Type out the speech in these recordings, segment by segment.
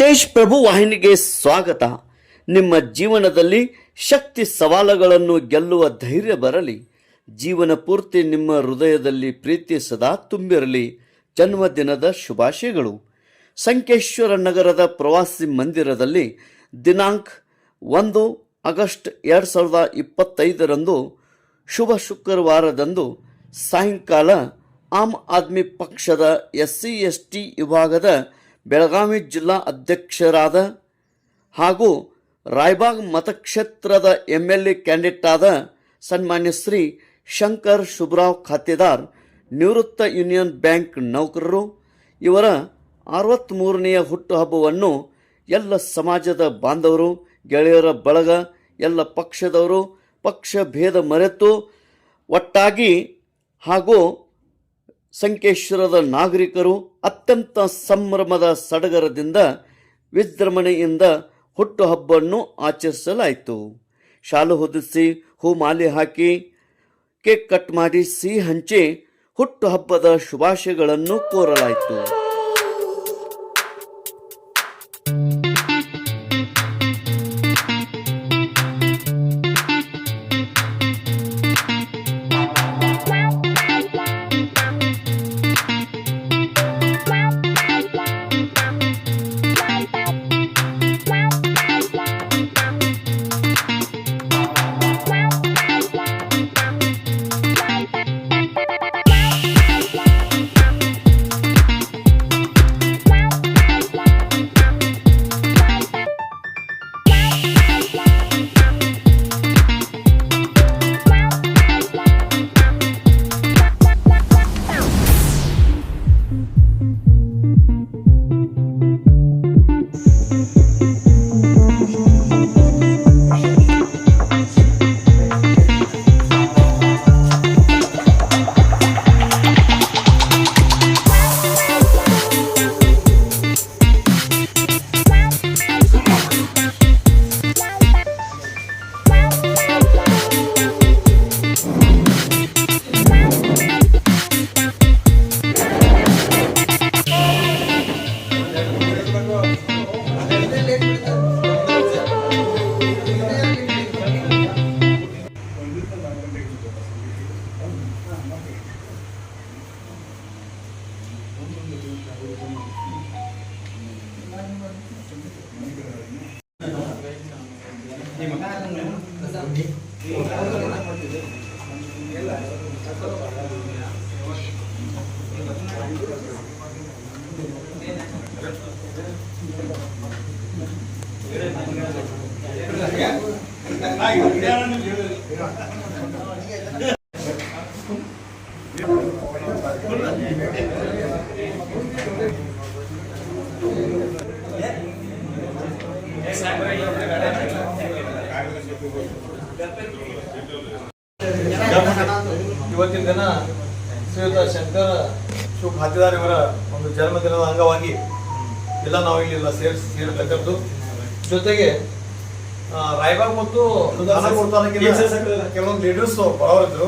ತೇಜ್ ಪ್ರಭು ವಾಹಿನಿಗೆ ಸ್ವಾಗತ. ನಿಮ್ಮ ಜೀವನದಲ್ಲಿ ಶಕ್ತಿ ಸವಾಲುಗಳನ್ನು ಗೆಲ್ಲುವ ಧೈರ್ಯ ಬರಲಿ. ಜೀವನ ಪೂರ್ತಿ ನಿಮ್ಮ ಹೃದಯದಲ್ಲಿ ಪ್ರೀತಿ ಸದಾ ತುಂಬಿರಲಿ. ಜನ್ಮದಿನದ ಶುಭಾಶಯಗಳು. ಸಂಕೇಶ್ವರ ನಗರದ ಪ್ರವಾಸಿ ಮಂದಿರದಲ್ಲಿ ದಿನಾಂಕ 1 ಆಗಸ್ಟ್ 2025 ಶುಭ ಶುಕ್ರವಾರದಂದು ಸಾಯಂಕಾಲ ಆಮ್ ಆದ್ಮಿ ಪಕ್ಷದ SC/ST ವಿಭಾಗದ ಬೆಳಗಾವಿ ಜಿಲ್ಲಾ ಅಧ್ಯಕ್ಷರಾದ ಹಾಗೂ ರಾಯಬಾಗ್ ಮತಕ್ಷೇತ್ರದ MLA ಕ್ಯಾಂಡಿಡೇಟ್ ಆದ ಸನ್ಮಾನ್ಯ ಶ್ರೀ ಶಂಕರ್ ಶುಭರಾವ್ ಖಾತೆದಾರ್, ನಿವೃತ್ತ ಯೂನಿಯನ್ ಬ್ಯಾಂಕ್ ನೌಕರರು ಇವರ 63ನೇ ಹುಟ್ಟುಹಬ್ಬವನ್ನು ಎಲ್ಲ ಸಮಾಜದ ಬಾಂಧವರು, ಗೆಳೆಯರ ಬಳಗ, ಎಲ್ಲ ಪಕ್ಷದವರು ಪಕ್ಷ ಭೇದ ಮರೆತು ಒಟ್ಟಾಗಿ ಹಾಗೂ ಸಂಕೇಶ್ವರದ ನಾಗರಿಕರು ಅತ್ಯಂತ ಸಂಭ್ರಮದ ಸಡಗರದಿಂದ ವಿಜೃಂಭಣೆಯಿಂದ ಹುಟ್ಟುಹಬ್ಬವನ್ನು ಆಚರಿಸಲಾಯಿತು. ಶಾಲು ಹೊದಿಸಿ, ಹೂಮಾಲೆ ಹಾಕಿ, ಕೇಕ್ ಕಟ್ ಮಾಡಿ, ಸಿಹಿ ಹಂಚಿ ಹುಟ್ಟುಹಬ್ಬದ ಶುಭಾಶಯಗಳನ್ನು ಕೋರಲಾಯಿತು. ಇವತ್ತಿನ ದಿನ ಶ್ರೀಯುತ ಶಂಕರ್ ಶಿವ ಖಾತೆದಾರ್ ಇವರ ಒಂದು ಜನ್ಮದಿನದ ಅಂಗವಾಗಿ ಎಲ್ಲ ನಾವು ಇಲ್ಲೆಲ್ಲ ಸೇರಿರ್ತಕ್ಕಂಥದ್ದು. ಜೊತೆಗೆ ರಾಯಬಾಗ್ ಮತ್ತು ಕೆಲವೊಂದು ಲೀಡರ್ಸ್ ಬರೋರಿದ್ರು.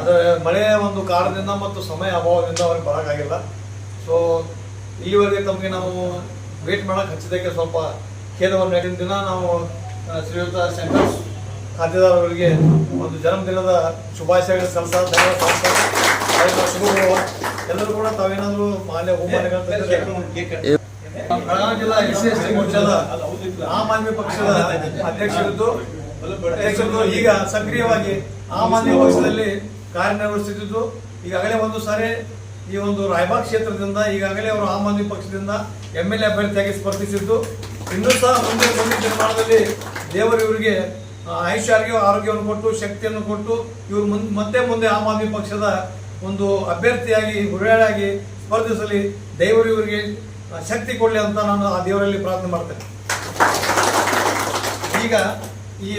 ಅದರ ಮಳೆಯ ಒಂದು ಕಾರಣದಿಂದ ಮತ್ತು ಸಮಯ ಅಭಾವದಿಂದ ಅವ್ರಿಗೆ ಬರೋಕ್ಕಾಗಿಲ್ಲ. ಸೊ ಇಲ್ಲಿವರೆಗೆ ತಮಗೆ ನಾವು ವೇಟ್ ಮಾಡಕ್ಕೆ ಹಚ್ಚಿದ್ದಕ್ಕೆ ಸ್ವಲ್ಪ ಖೇದವನ್ನು ನಡೆದ ದಿನ ನಾವು ಶ್ರೀಯುತ ಶಂಕರ್ ಖಾತೆದಾರ್ ಅವರಿಗೆ ಒಂದು ಜನ್ಮದಿನದ ಶುಭಾಶಯಗಳ ಎಲ್ಲರೂ ಕೂಡ ತಾವೇನಾದ್ರು ಮಾಲ್ಯ ಬೆಳಗಾವಿ ಜಿಲ್ಲಾ SC/ST ಮೋರ್ಚಾದ ಆಮ್ ಆದ್ಮಿ ಪಕ್ಷದ ಅಧ್ಯಕ್ಷರಿದ್ದು ಈಗ ಸಕ್ರಿಯವಾಗಿ ಆಮ್ ಆದ್ಮಿ ಪಕ್ಷದಲ್ಲಿ ಕಾರ್ಯನಿರ್ವಹಿಸುತ್ತಿದ್ದು, ಈಗಾಗಲೇ ಒಂದು ಸಾರಿ ಈ ಒಂದು ರಾಯಬಾಗ್ ಕ್ಷೇತ್ರದಿಂದ ಈಗಾಗಲೇ ಅವರು ಆಮ್ ಆದ್ಮಿ ಪಕ್ಷದಿಂದ MLA ಅಭ್ಯರ್ಥಿಯಾಗಿ ಸ್ಪರ್ಧಿಸಿದ್ದು, ಇನ್ನೂ ಸಹ ಮುಂದೆ ನಿರ್ಮಾಣದಲ್ಲಿ ದೇವರು ಇವರಿಗೆ ಆರೋಗ್ಯವನ್ನು ಕೊಟ್ಟು ಶಕ್ತಿಯನ್ನು ಕೊಟ್ಟು ಇವರು ಮುಂದೆ ಆಮ್ ಆದ್ಮಿ ಪಕ್ಷದ ಒಂದು ಅಭ್ಯರ್ಥಿಯಾಗಿ ಹುರಿಯಾಳಾಗಿ ಸ್ಪರ್ಧಿಸಲಿ, ದೇವರು ಇವರಿಗೆ ಶಕ್ತಿ ಕೊಡಲಿ ಅಂತ ನಾನು ಆ ದೇವರಲ್ಲಿ ಪ್ರಾರ್ಥನೆ ಮಾಡ್ತೇನೆ. ಈಗ ಈ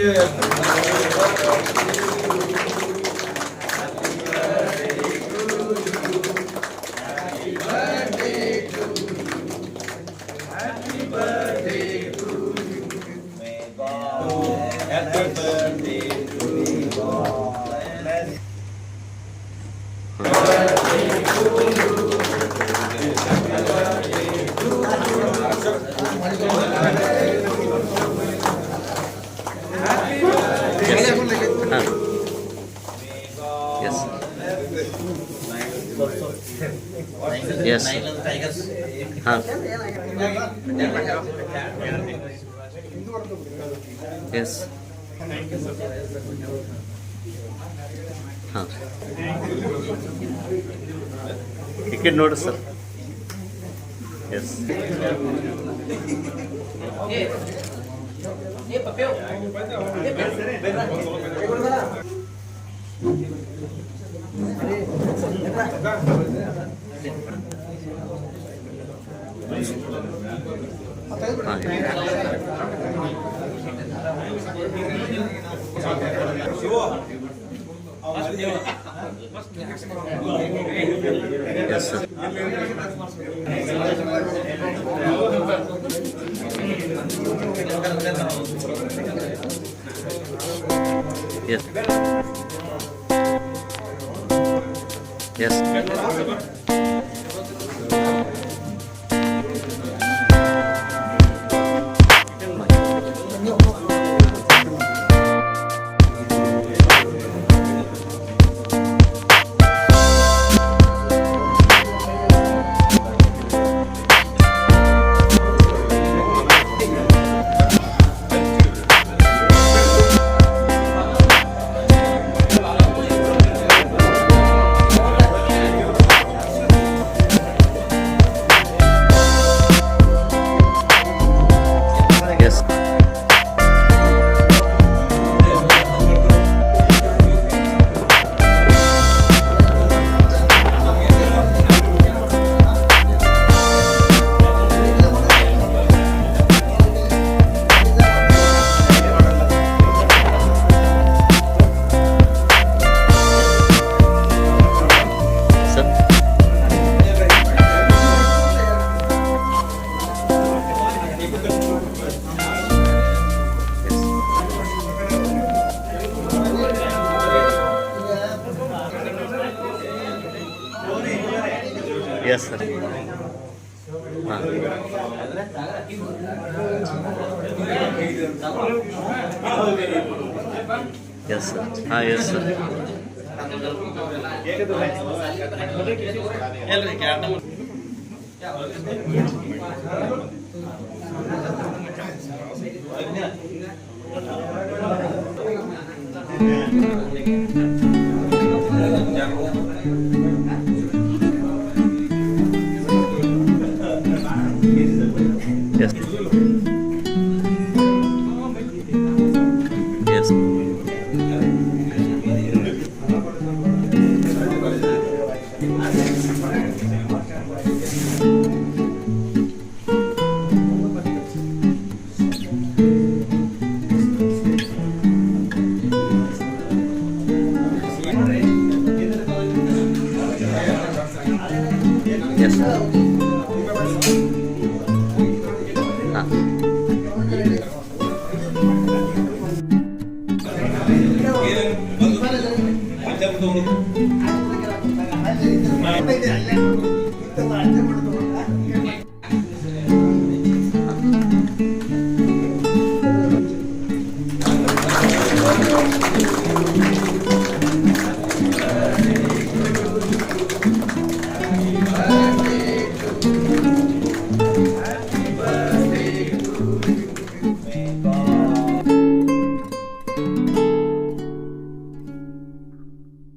ಎಸ್ ಹಾಂ ಎಸ್ ಹಾಂ ಈ ಕಡೆ ನೋಡಿ sir yes yes sir yes yes Yes, sir. Yes, sir. Yes, sir. Yes. Yes. Yes. Ah.